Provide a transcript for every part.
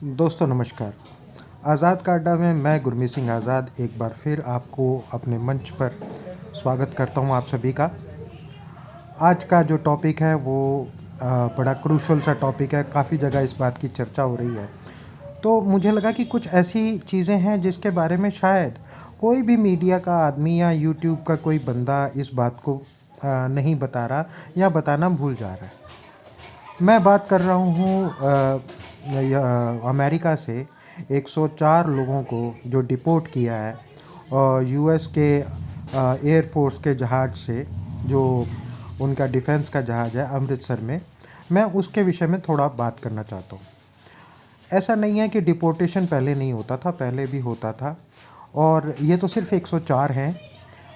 दोस्तों नमस्कार। आज़ाद का अड्डा में मैं गुरमीत सिंह आज़ाद एक बार फिर आपको अपने मंच पर स्वागत करता हूं आप सभी का। आज का जो टॉपिक है वो बड़ा क्रूशल सा टॉपिक है। काफ़ी जगह इस बात की चर्चा हो रही है, तो मुझे लगा कि कुछ ऐसी चीज़ें हैं जिसके बारे में शायद कोई भी मीडिया का आदमी या यूट्यूब का कोई बंदा इस बात को नहीं बता रहा या बताना भूल जा रहा है। मैं बात कर रहा हूँ अमेरिका से 104 लोगों को जो डिपोर्ट किया है और यूएस के एयर फोर्स के जहाज़ से, जो उनका डिफेंस का जहाज़ है अमृतसर में। मैं उसके विषय में थोड़ा बात करना चाहता हूँ। ऐसा नहीं है कि डिपोर्टेशन पहले नहीं होता था, पहले भी होता था। और ये तो सिर्फ 104 हैं,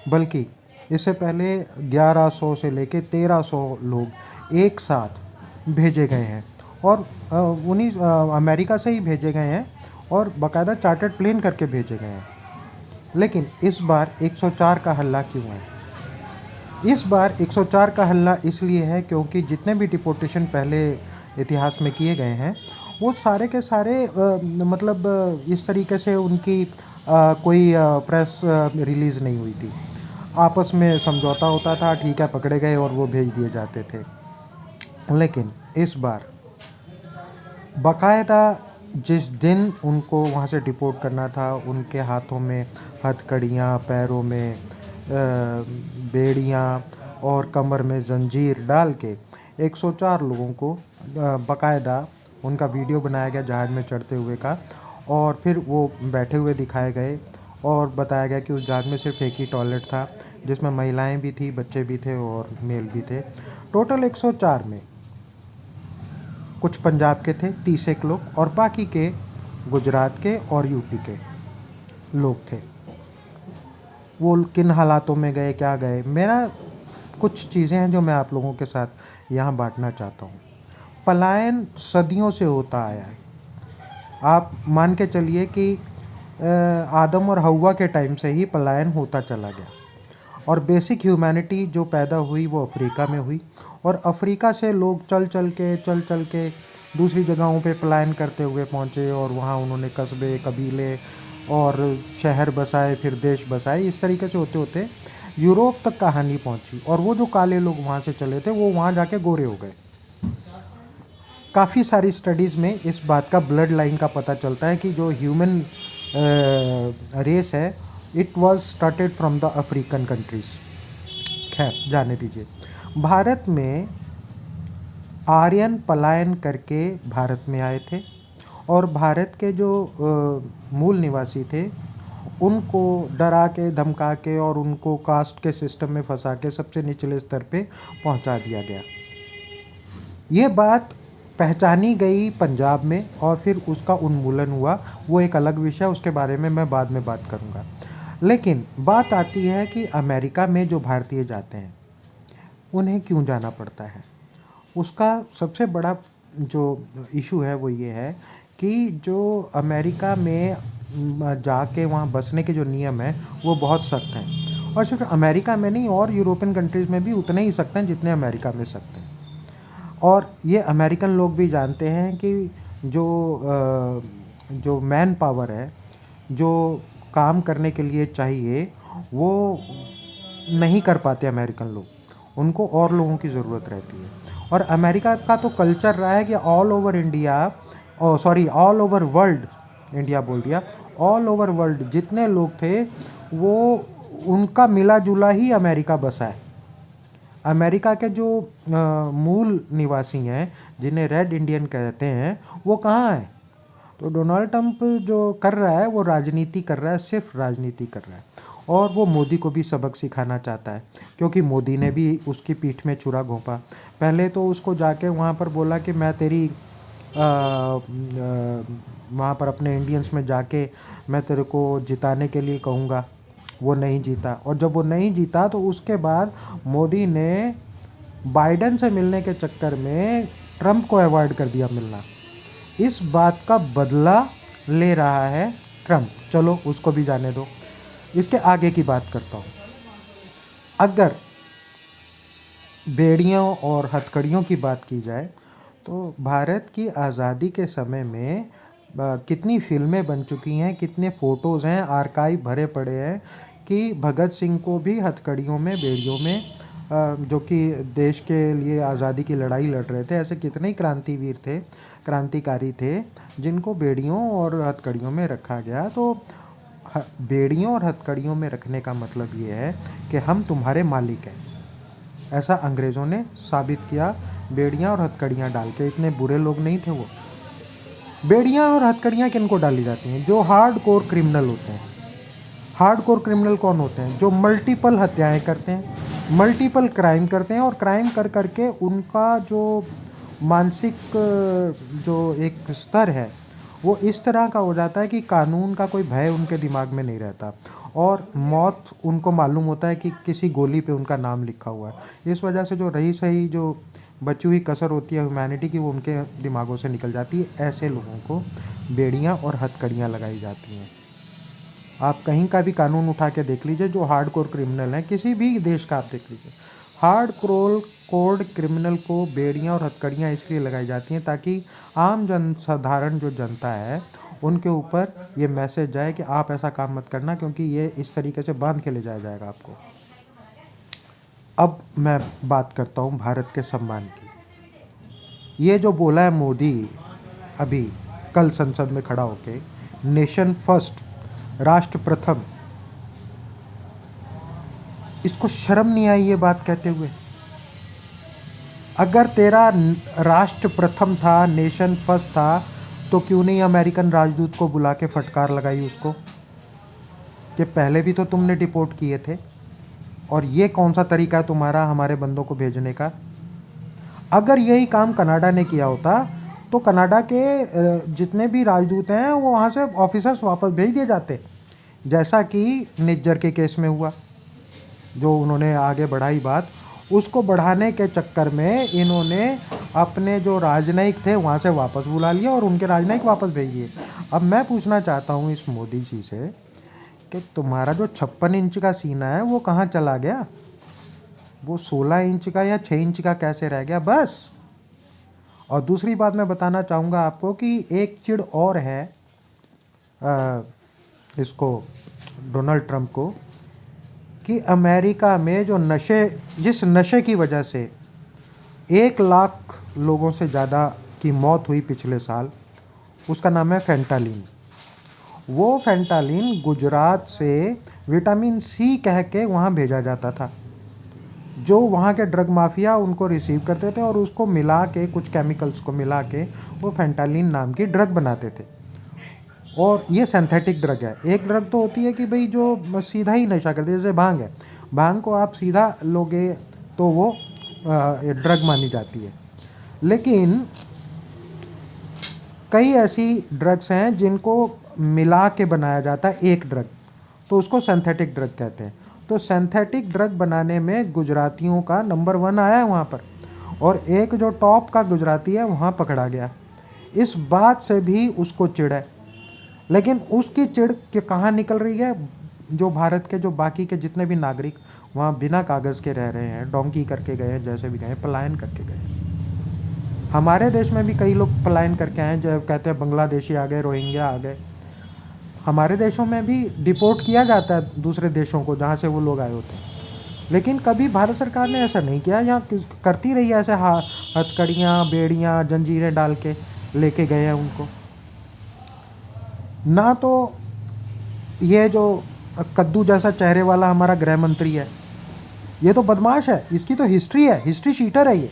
बल्कि इससे पहले 1100 से लेके 1300 लोग एक साथ भेजे गए हैं और उन्हीं अमेरिका से ही भेजे गए हैं और बाकायदा चार्टर्ड प्लेन करके भेजे गए हैं। लेकिन इस बार 104 का हल्ला क्यों है? इस बार 104 का हल्ला इसलिए है क्योंकि जितने भी डिपोर्टेशन पहले इतिहास में किए गए हैं वो सारे के सारे इस तरीके से उनकी कोई प्रेस रिलीज़ नहीं हुई थी। आपस में समझौता होता था, ठीक है पकड़े गए और वो भेज दिए जाते थे। लेकिन इस बार बाकायदा जिस दिन उनको वहाँ से डिपोर्ट करना था, उनके हाथों में हथकड़ियाँ, पैरों में बेड़ियाँ और कमर में जंजीर डाल के 104 लोगों को बाकायदा उनका वीडियो बनाया गया जहाज़ में चढ़ते हुए का, और फिर वो बैठे हुए दिखाए गए और बताया गया कि उस जहाज़ में सिर्फ एक ही टॉयलेट था जिसमें महिलाएं भी थी, बच्चे भी थे और मेल भी थे। टोटल 104 में कुछ पंजाब के थे 30 एक लोग और बाकी के गुजरात के और यूपी के लोग थे। वो किन हालातों में गए, क्या गए, मेरा कुछ चीज़ें हैं जो मैं आप लोगों के साथ यहाँ बांटना चाहता हूँ। पलायन सदियों से होता आया है। आप मान के चलिए कि आदम और हव्वा के टाइम से ही पलायन होता चला गया और बेसिक ह्यूमैनिटी जो पैदा हुई वो अफ्रीका में हुई और अफ्रीका से लोग चल चल के दूसरी जगहों पे पलायन करते हुए पहुँचे और वहाँ उन्होंने कस्बे, कबीले और शहर बसाए, फिर देश बसाए। इस तरीके से होते होते यूरोप तक कहानी पहुँची और वो जो काले लोग वहाँ से चले थे वो वहाँ जाके गोरे हो गए। काफ़ी सारी स्टडीज़ में इस बात का ब्लड लाइन का पता चलता है कि जो ह्यूमन रेस है it was started from the African countries. खैर जाने दीजिए। भारत में आर्यन पलायन करके भारत में आए थे और भारत के जो मूल निवासी थे उनको डरा के, धमका के और उनको कास्ट के सिस्टम में फंसा के सबसे निचले स्तर पे पहुंचा दिया गया। ये बात पहचानी गई पंजाब में और फिर उसका उन्मूलन हुआ, वो एक अलग विषय, उसके बारे में मैं बाद में बात करूँगा। लेकिन बात आती है कि अमेरिका में जो भारतीय जाते हैं उन्हें क्यों जाना पड़ता है। उसका सबसे बड़ा जो इशू है वो ये है कि जो अमेरिका में जाके वहाँ बसने के जो नियम हैं वो बहुत सख्त हैं और सिर्फ अमेरिका में नहीं और यूरोपियन कंट्रीज़ में भी उतने ही सख्त हैं जितने अमेरिका में सख्त हैं। और ये अमेरिकन लोग भी जानते हैं कि जो मैन पावर है, जो काम करने के लिए चाहिए, वो नहीं कर पाते अमेरिकन लोग। उनको और लोगों की ज़रूरत रहती है। और अमेरिका का तो कल्चर रहा है कि all over India, all over world, India बोल दिया, ऑल ओवर वर्ल्ड जितने लोग थे वो उनका मिला जुला ही अमेरिका बसा है। अमेरिका के जो मूल निवासी हैं जिन्हें रेड इंडियन कहते हैं वो कहाँ हैं? तो डोनाल्ड ट्रंप जो कर रहा है वो राजनीति कर रहा है, सिर्फ राजनीति कर रहा है। और वो मोदी को भी सबक सिखाना चाहता है क्योंकि मोदी ने भी उसकी पीठ में छुरा घोंपा। पहले तो उसको जाके वहाँ पर बोला कि मैं तेरी वहाँ पर अपने इंडियंस में जाके मैं तेरे को जिताने के लिए कहूँगा। वो नहीं जीता और जब वो नहीं जीता तो उसके बाद मोदी ने बाइडेन से मिलने के चक्कर में ट्रंप को अवॉइड कर दिया मिलना। इस बात का बदला ले रहा है ट्रंप। चलो उसको भी जाने दो, इसके आगे की बात करता हूँ। अगर बेड़ियों और हथकड़ियों की बात की जाए तो भारत की आज़ादी के समय में कितनी फिल्में बन चुकी हैं, कितने फ़ोटोज़ हैं, आर्काइव भरे पड़े हैं कि भगत सिंह को भी हथकड़ियों में, बेड़ियों में, जो कि देश के लिए आज़ादी की लड़ाई लड़ रहे थे, ऐसे कितने ही क्रांतिवीर थे, क्रांतिकारी थे, जिनको बेड़ियों और हथकड़ियों में रखा गया। तो बेड़ियों और हथकड़ियों में रखने का मतलब ये है कि हम तुम्हारे मालिक हैं, ऐसा अंग्रेज़ों ने साबित किया बेड़ियाँ और हथकड़ियाँ डाल के। इतने बुरे लोग नहीं थे वो। बेड़ियाँ और हथकड़ियाँ किनको डाली जाती हैं? जो हार्ड कोर क्रिमिनल होते हैं। हार्ड कोर क्रिमिनल कौन होते हैं? जो मल्टीपल हत्याएं करते हैं, मल्टीपल क्राइम करते हैं, और क्राइम कर करके उनका जो मानसिक जो एक स्तर है वो इस तरह का हो जाता है कि कानून का कोई भय उनके दिमाग में नहीं रहता, और मौत उनको मालूम होता है कि किसी गोली पे उनका नाम लिखा हुआ है। इस वजह से जो रही सही जो बची हुई कसर होती है ह्यूमैनिटी की, वो उनके दिमागों से निकल जाती है। ऐसे लोगों को बेड़ियाँ और हथकड़ियाँ लगाई जाती हैं। आप कहीं का भी कानून उठा के देख लीजिए, जो हार्ड कोर क्रिमिनल हैं, किसी भी देश का आप देख लीजिए, हार्ड कोर क्रिमिनल को बेड़ियाँ और हथकड़ियाँ इसलिए लगाई जाती हैं ताकि आम साधारण जो जनता है उनके ऊपर ये मैसेज जाए कि आप ऐसा काम मत करना, क्योंकि ये इस तरीके से बांध के ले जाया जाएगा आपको। अब मैं बात करता हूँ भारत के सम्मान की। ये जो बोला है मोदी अभी कल संसद में खड़ा होके, नेशन फर्स्ट, राष्ट्र प्रथम, इसको शर्म नहीं आई ये बात कहते हुए? अगर तेरा राष्ट्र प्रथम था, नेशन फर्स्ट था, तो क्यों नहीं अमेरिकन राजदूत को बुला के फटकार लगाई उसको कि पहले भी तो तुमने डिपोर्ट किए थे, और ये कौन सा तरीका है तुम्हारा हमारे बंदों को भेजने का? अगर यही काम कनाडा ने किया होता तो कनाडा के जितने भी राजदूत हैं वो वहाँ से ऑफिसर्स वापस भेज दिए जाते, जैसा कि निज्जर के केस में हुआ। जो उन्होंने आगे बढ़ाई बात, उसको बढ़ाने के चक्कर में इन्होंने अपने जो राजनयिक थे वहाँ से वापस बुला लिया और उनके राजनयिक वापस भेज दिए। अब मैं पूछना चाहता हूँ इस मोदी जी से कि तुम्हारा जो 56 इंच का सीना है वो कहाँ चला गया? वो 16 इंच का या 6 इंच का कैसे रह गया बस? और दूसरी बात मैं बताना चाहूँगा आपको कि एक चिढ़ और है इसको, डोनाल्ड ट्रंप को, कि अमेरिका में जो जिस नशे की वजह से 1 लाख लोगों से ज़्यादा की मौत हुई पिछले साल, उसका नाम है फेंटालिन। वो फेंटालिन गुजरात से विटामिन सी कह के वहाँ भेजा जाता था। जो वहाँ के ड्रग माफिया उनको रिसीव करते थे और उसको मिला के, कुछ केमिकल्स को मिला के वो फेंटालिन नाम की ड्रग बनाते थे। और ये सिंथेटिक ड्रग है। एक ड्रग तो होती है कि भाई जो सीधा ही नशा करती है, जैसे भांग है, भांग को आप सीधा लोगे तो वो ड्रग मानी जाती है। लेकिन कई ऐसी ड्रग्स हैं जिनको मिला के बनाया जाता है एक ड्रग, तो उसको सिंथेटिक ड्रग कहते हैं। तो सिंथेटिक ड्रग बनाने में गुजरातियों का नंबर 1 आया है वहाँ पर, और एक जो टॉप का गुजराती है वहाँ पकड़ा गया। इस बात से भी उसको चिढ़ है, लेकिन उसकी चिढ़ के कहाँ निकल रही है? जो भारत के जो बाकी के जितने भी नागरिक वहाँ बिना कागज़ के रह रहे हैं, डोंकी करके गए हैं, जैसे भी गए, पलायन करके गए। हमारे देश में भी कई लोग पलायन करके आए, जो कहते हैं बांग्लादेशी आ गए, रोहिंग्या आ गए। हमारे देशों में भी डिपोर्ट किया जाता है दूसरे देशों को जहाँ से वो लोग आए होते हैं, लेकिन कभी भारत सरकार ने ऐसा नहीं किया। यहाँ करती रही है ऐसे हथकड़ियाँ, बेड़ियाँ, जंजीरें डाल के लेके गए हैं उनको। ना तो ये जो कद्दू जैसा चेहरे वाला हमारा गृह मंत्री है, ये तो बदमाश है, इसकी तो हिस्ट्री है, हिस्ट्री शीटर है ये।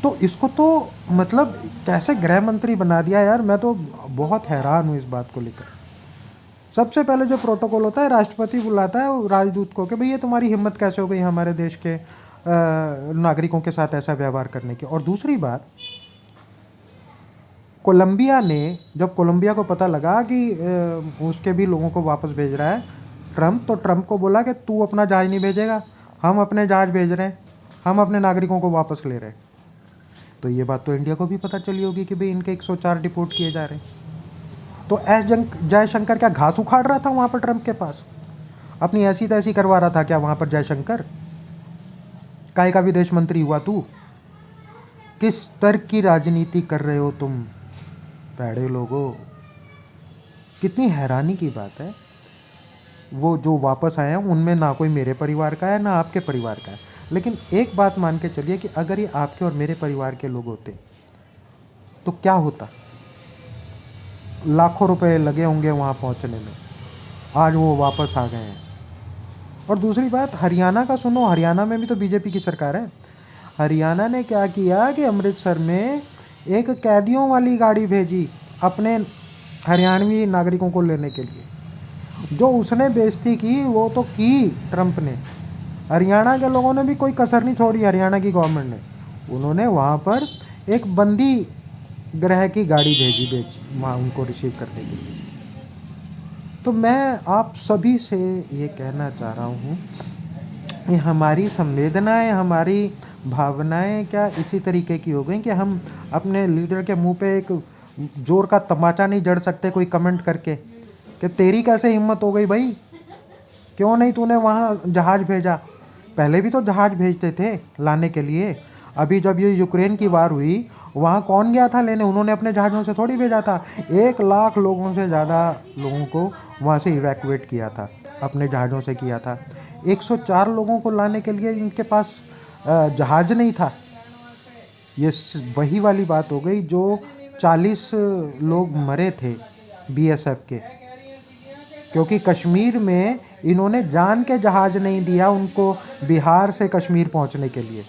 तो इसको तो मतलब कैसे गृह मंत्री बना दिया यार, मैं तो बहुत हैरान हूँ इस बात को लेकर। सबसे पहले जो प्रोटोकॉल होता है, राष्ट्रपति बुलाता है राजदूत को कि भई ये तुम्हारी हिम्मत कैसे हो गई हमारे देश के नागरिकों के साथ ऐसा व्यवहार करने की। और दूसरी बात, कोलंबिया ने, जब कोलंबिया को पता लगा कि उसके भी लोगों को वापस भेज रहा है ट्रंप, तो ट्रंप को बोला कि तू अपना जहाज़ नहीं भेजेगा, हम अपने जहाज़ भेज रहे हैं, हम अपने नागरिकों को वापस ले रहे हैं। तो ये बात तो इंडिया को भी पता चली होगी कि भाई इनके 104 डिपोर्ट किए जा रहे हैं। तो एस जयशंकर क्या घास उखाड़ रहा था वहाँ पर ट्रंप के पास? अपनी ऐसी तैसी करवा रहा था क्या वहाँ पर जयशंकर? काहे का विदेश मंत्री हुआ तू? किस स्तर की राजनीति कर रहे हो तुम? भैड़े लोगों, कितनी हैरानी की बात है। वो जो वापस आए हैं उनमें ना कोई मेरे परिवार का है ना आपके परिवार का है, लेकिन एक बात मान के चलिए कि अगर ये आपके और मेरे परिवार के लोग होते तो क्या होता। लाखों रुपए लगे होंगे वहाँ पहुँचने में, आज वो वापस आ गए हैं। और दूसरी बात हरियाणा का सुनो, हरियाणा में भी तो बीजेपी की सरकार है। हरियाणा ने क्या किया कि अमृतसर में एक कैदियों वाली गाड़ी भेजी अपने हरियाणवी नागरिकों को लेने के लिए। जो उसने बेइज्जती की वो तो की ट्रंप ने, हरियाणा के लोगों ने भी कोई कसर नहीं छोड़ी। हरियाणा की गवर्नमेंट ने, उन्होंने वहाँ पर एक बंदी गृह की गाड़ी भेजी वहाँ उनको रिसीव करने के लिए। तो मैं आप सभी से ये कहना चाह रहा हूँ कि हमारी संवेदनाएं, हमारी भावनाएं क्या इसी तरीके की हो गई कि हम अपने लीडर के मुंह पे एक जोर का तमाचा नहीं जड़ सकते कोई कमेंट करके कि तेरी कैसे हिम्मत हो गई भाई, क्यों नहीं तूने वहाँ जहाज़ भेजा। पहले भी तो जहाज़ भेजते थे लाने के लिए। अभी जब ये यूक्रेन की वार हुई वहाँ कौन गया था लेने, उन्होंने अपने जहाज़ों से थोड़ी भेजा था। 1 लाख लोगों से ज़्यादा लोगों को वहाँ से इवैक्यूएट किया था, अपने जहाज़ों से किया था। 104 लोगों को लाने के लिए इनके पास जहाज़ नहीं था। ये वही वाली बात हो गई जो 40 लोग मरे थे बीएसएफ के, क्योंकि कश्मीर में इन्होंने जान के जहाज़ नहीं दिया उनको बिहार से कश्मीर पहुंचने के लिए,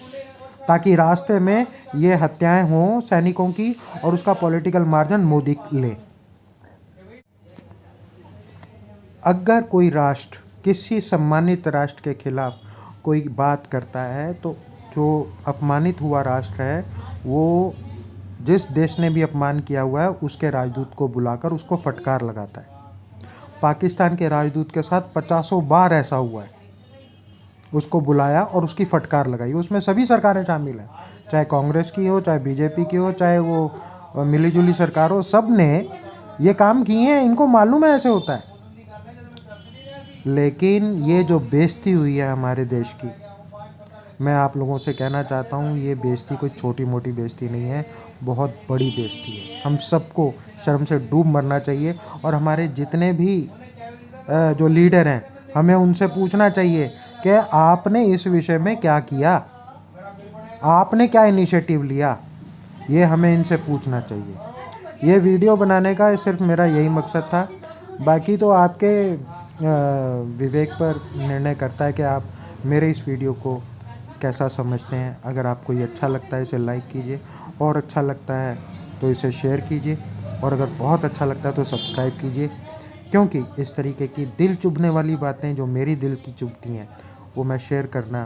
ताकि रास्ते में ये हत्याएं हों सैनिकों की और उसका पॉलिटिकल मार्जिन मोदी ले। अगर कोई राष्ट्र किसी सम्मानित राष्ट्र के खिलाफ कोई बात करता है तो जो अपमानित हुआ राष्ट्र है वो जिस देश ने भी अपमान किया हुआ है उसके राजदूत को बुलाकर उसको फटकार लगाता है। पाकिस्तान के राजदूत के साथ 50 बार ऐसा हुआ है, उसको बुलाया और उसकी फटकार लगाई। उसमें सभी सरकारें शामिल हैं, चाहे कांग्रेस की हो, चाहे बीजेपी की हो, चाहे वो मिलीजुली सरकार हो, सब ने ये काम किए हैं, इनको मालूम है ऐसे होता है। लेकिन ये जो बेइज्जती हुई है हमारे देश की, मैं आप लोगों से कहना चाहता हूँ ये बेइज्जती कोई छोटी मोटी बेइज्जती नहीं है, बहुत बड़ी बेइज्जती है। हम सबको शर्म से डूब मरना चाहिए और हमारे जितने भी जो लीडर हैं हमें उनसे पूछना चाहिए कि आपने इस विषय में क्या किया, आपने क्या इनिशिएटिव लिया, ये हमें इनसे पूछना चाहिए। ये वीडियो बनाने का सिर्फ मेरा यही मकसद था, बाकी तो आपके विवेक पर निर्णय करता है कि आप मेरे इस वीडियो को कैसा समझते हैं। अगर आपको ये अच्छा लगता है इसे लाइक कीजिए, और अच्छा लगता है तो इसे शेयर कीजिए, और अगर बहुत अच्छा लगता है तो सब्सक्राइब कीजिए, क्योंकि इस तरीके की दिल चुभने वाली बातें जो मेरी दिल की चुभती हैं वो मैं शेयर करना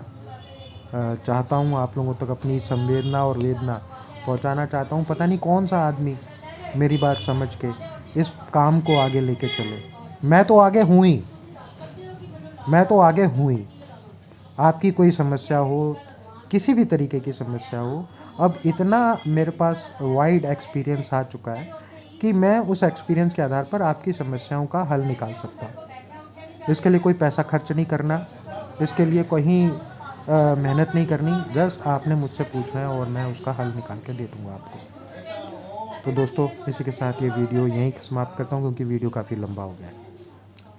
चाहता हूँ आप लोगों तक, अपनी संवेदना और वेदना पहुँचाना चाहता हूँ। पता नहीं कौन सा आदमी मेरी बात समझ के इस काम को आगे लेके चले। मैं तो आगे हूँ ही, मैं तो आगे हूँ ही। आपकी कोई समस्या हो, किसी भी तरीके की समस्या हो, अब इतना मेरे पास वाइड एक्सपीरियंस आ चुका है कि मैं उस एक्सपीरियंस के आधार पर आपकी समस्याओं का हल निकाल सकता हूँ। इसके लिए कोई पैसा खर्च नहीं करना, इसके लिए कहीं मेहनत नहीं करनी, जस्ट आपने मुझसे पूछना है और मैं उसका हल निकाल के दे दूँगा आपको। तो दोस्तों इसी के साथ ये वीडियो यहीं समाप्त करता हूँ, क्योंकि वीडियो काफ़ी लंबा हो गया है।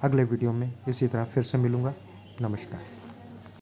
अगले वीडियो में इसी तरह फिर से मिलूँगा। नमस्कार।